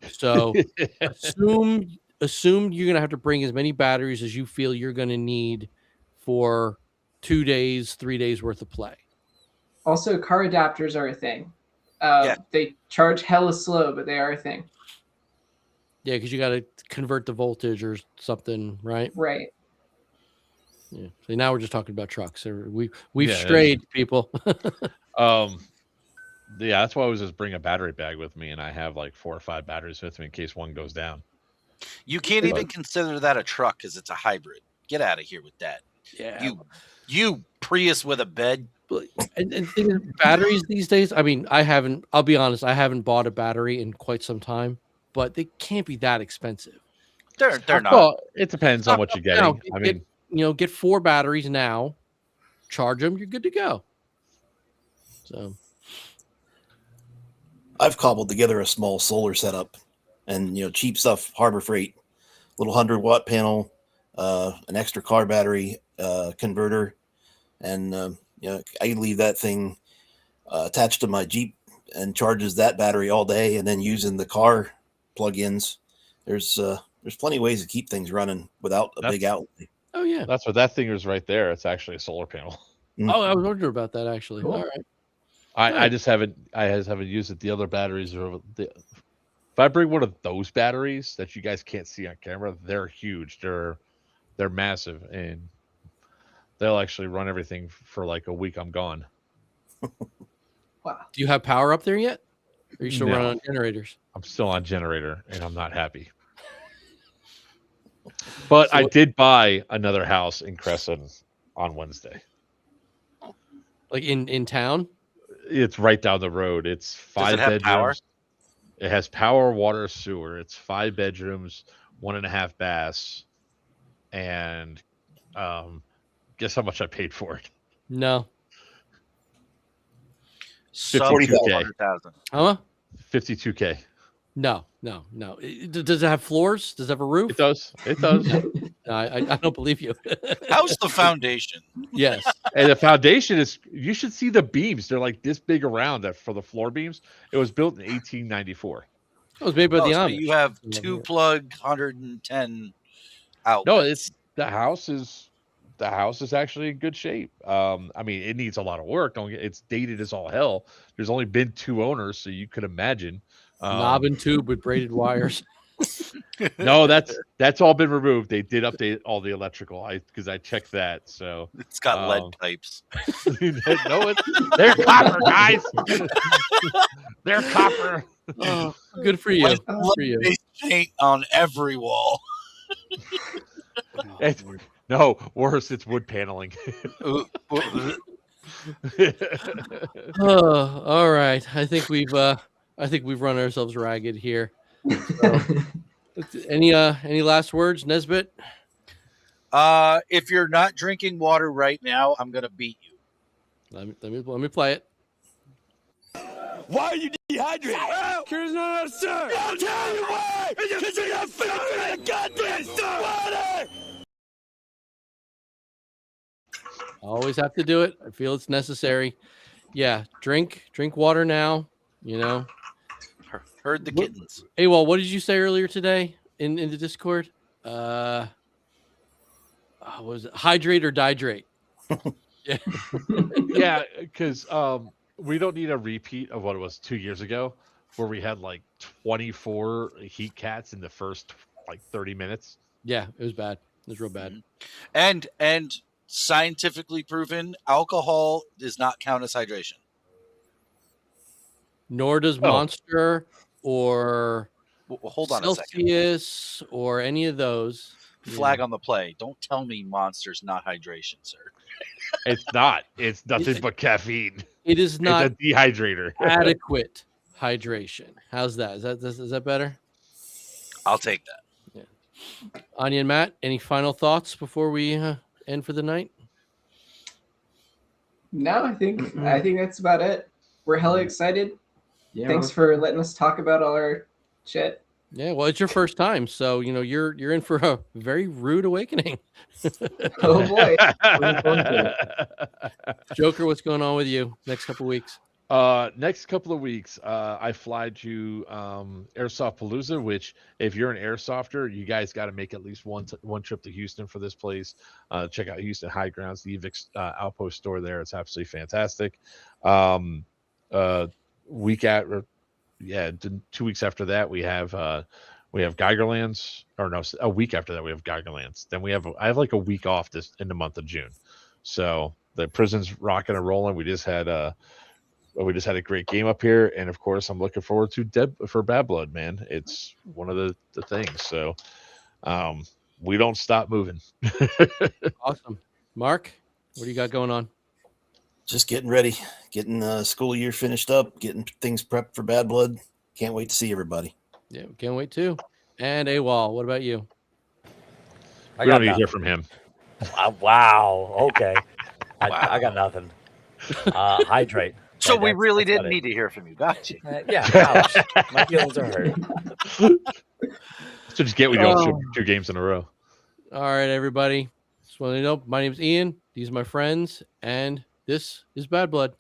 Speaker 1: So assume you're going to have to bring as many batteries as you feel you're going to need for 2 days, 3 days worth of play.
Speaker 3: Also, car adapters are a thing.
Speaker 2: Yeah.
Speaker 3: They charge hella slow, but they are a thing.
Speaker 1: Yeah, because you got to convert the voltage or something, right?
Speaker 3: Right.
Speaker 1: Yeah. So now we're just talking about trucks. We've
Speaker 8: Yeah,
Speaker 1: strayed, people.
Speaker 8: Yeah, that's why I always just bring a battery bag with me, and I have like 4 or 5 batteries with me in case one goes down.
Speaker 2: You can't even consider that a truck because it's a hybrid. Get out of here with that.
Speaker 1: Yeah.
Speaker 2: You Prius with a bed.
Speaker 1: And thing is, batteries these days, I mean, I'll be honest, I haven't bought a battery in quite some time, but they can't be that expensive.
Speaker 2: They're not.
Speaker 8: Well, it depends on what you're getting.
Speaker 1: No,
Speaker 8: I mean,
Speaker 1: get 4 batteries now, charge them, you're good to go. So
Speaker 4: I've cobbled together a small solar setup, and cheap stuff, Harbor Freight, little 100-watt panel, an extra car battery converter, and I leave that thing attached to my Jeep and charges that battery all day, and then using the car plug-ins. There's plenty of ways to keep things running without a big outlay.
Speaker 1: oh yeah.
Speaker 8: that's what that thing is right there. It's actually a solar panel.
Speaker 1: Oh, I was wondering about that actually.
Speaker 3: Cool.
Speaker 1: All right.
Speaker 8: I
Speaker 1: Right.
Speaker 8: just haven't used it. The other batteries are if I bring one of those batteries that you guys can't see on camera, they're huge. They're massive, and they'll actually run everything for like a week. I'm gone.
Speaker 3: Wow.
Speaker 1: Do you have power up there yet? Or are you still
Speaker 8: No.
Speaker 1: running on generators?
Speaker 8: I'm still on generator, and I'm not happy. But
Speaker 1: So
Speaker 8: I
Speaker 1: what-
Speaker 8: did buy another house in Crescent on Wednesday.
Speaker 1: Like in town?
Speaker 8: It's right down the road. It's 5
Speaker 2: it have
Speaker 8: bedrooms.
Speaker 2: power?
Speaker 8: It has power, water, sewer. It's 5 bedrooms, 1.5 baths, and guess how much I paid for it?
Speaker 1: No.
Speaker 2: Sub
Speaker 4: 40,000.
Speaker 2: 200,000.
Speaker 1: Huh?
Speaker 8: $52K.
Speaker 1: No. Does it have floors? Does it have a roof?
Speaker 8: It does. It does.
Speaker 1: No, I don't believe you.
Speaker 2: How's the foundation?
Speaker 1: Yes.
Speaker 8: And the foundation is, you should see the beams. They're like this big around that for the floor beams. It was built in 1894.
Speaker 1: It was made by
Speaker 2: Oh,
Speaker 1: the
Speaker 2: so
Speaker 1: Amish.
Speaker 2: you have
Speaker 1: Yeah.
Speaker 2: 2-plug 110 outlets.
Speaker 8: No, it's the house is actually in good shape. I mean, it needs a lot of work. It's dated as all hell. There's only been 2 owners, so you could imagine.
Speaker 1: Knob and tube with braided wires.
Speaker 8: No, that's all been removed. They did update all the electrical. Because I checked that. So
Speaker 2: It's got lead
Speaker 8: um,
Speaker 2: pipes.
Speaker 8: no, they're copper, guys. They're copper.
Speaker 1: Oh, good for you.
Speaker 2: Like
Speaker 1: Good for you.
Speaker 2: lead-based paint on every wall.
Speaker 8: No, worse, it's wood paneling.
Speaker 1: Oh, all right. I think we've run ourselves ragged here. So, any last words, Nesbit?
Speaker 2: If you're not drinking water right now, I'm gonna beat you.
Speaker 1: Let me play it.
Speaker 9: Why are you dehydrated? Because not sir. I'll tell you why. Because you're not filling the goddamn water.
Speaker 1: Always have to do it. I feel it's necessary. Yeah, drink water now. You know.
Speaker 2: Herd the kittens.
Speaker 1: Hey, well, what did you say earlier today in the Discord? What was it? Hydrate or dihydrate? Yeah.
Speaker 8: Yeah, because we don't need a repeat of what it was 2 years ago, where we had like 24 heat cats in the first like 30 minutes.
Speaker 1: Yeah, it was bad. It was real bad.
Speaker 2: And scientifically proven, alcohol does not count as hydration.
Speaker 1: Nor does Monster or
Speaker 2: Well, hold on a second.
Speaker 1: Celsius or any of those.
Speaker 2: Flag on the play. Don't tell me Monster's not hydration, sir.
Speaker 8: It's not. It's nothing but caffeine.
Speaker 1: It is not
Speaker 8: It's a dehydrator.
Speaker 1: adequate hydration. How's that? Is that better?
Speaker 2: I'll take that.
Speaker 1: Anya and Matt, any final thoughts before we end for the night?
Speaker 3: No, I think that's about it. We're hella excited.
Speaker 7: Yeah,
Speaker 3: Thanks for letting us talk about all our shit.
Speaker 1: Yeah, well, it's your first time, so you're in for a very rude awakening.
Speaker 3: Oh boy.
Speaker 1: Joker, what's going on with you next couple weeks?
Speaker 8: Next couple of weeks, I fly to Airsoft Palooza, which if you're an airsofter, you guys got to make at least one trip to Houston for this place. Check out Houston High Grounds, the EVIX Outpost store there. It's absolutely fantastic. 2 weeks after that, we have Geigerlands, or no, a week after that we have Geigerlands. Then I have like a week off in the month of June. So the prison's rocking and rolling. We just had a great game up here, and of course, I'm looking forward to for Bad Blood, man. It's one of the things. So, we don't stop moving.
Speaker 1: Awesome, Mark. What do you got going on?
Speaker 4: Just getting ready, getting the school year finished up, getting things prepped for Bad Blood. Can't wait to see everybody.
Speaker 1: Yeah, can't wait too. And AWOL, what about you?
Speaker 8: We don't need to hear from him.
Speaker 6: Wow. Okay. I got nothing. Hydrate.
Speaker 2: So
Speaker 6: Okay,
Speaker 2: we
Speaker 6: that's
Speaker 2: really didn't
Speaker 6: about it.
Speaker 2: need to hear from you. Gotcha.
Speaker 6: Yeah. Ouch. My feelings are hurt.
Speaker 8: So just get we don't shoot 2 games in a row.
Speaker 1: All right, everybody. Just want to know, my name's Ian. These are my friends, and this is Bad Blood.